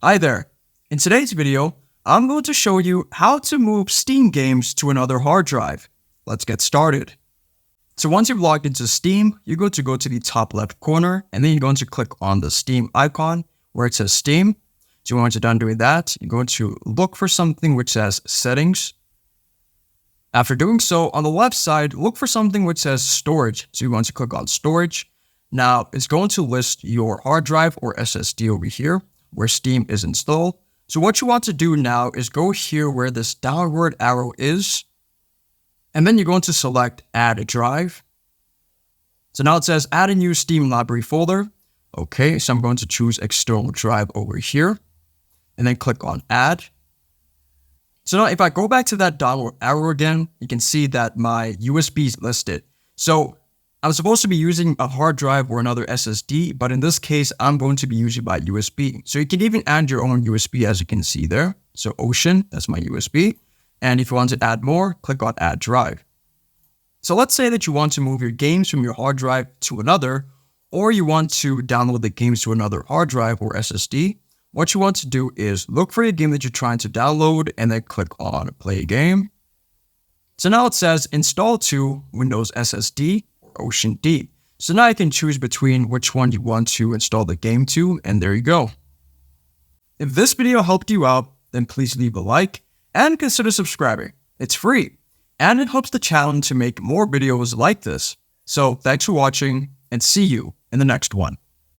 Hi there. In today's video, I'm going to show you how to move Steam games to another hard drive. Let's get started. So once you've logged into Steam, you're going to go to the top left corner and then you're going to click on the Steam icon where it says Steam. So once you're done doing that, you're going to look for something which says Settings. After doing so, on the left side, look for something which says Storage. So you're going to click on Storage. Now, it's going to list your hard drive or SSD over here where Steam is installed. So what you want to do now is go here where this downward arrow is, and then you're going to select Add a Drive. So now it says Add a new Steam library folder. Okay, so I'm going to choose External Drive over here, and then click on Add. So now if I go back to that downward arrow again, you can see that my USB is listed. So I'm supposed to be using a hard drive or another SSD, but in this case, I'm going to be using my USB. So you can even add your own USB as you can see there. So Ocean, that's my USB. And if you want to add more, click on Add Drive. So let's say that you want to move your games from your hard drive to another, or you want to download the games to another hard drive or SSD. What you want to do is look for a game that you're trying to download and then click on Play Game. So now it says Install to Windows SSD or Ocean D. So now you can choose between which one you want to install the game to, and there you go. If this video helped you out, then please leave a like and consider subscribing. It's free and it helps the channel to make more videos like this. So thanks for watching and see you in the next one.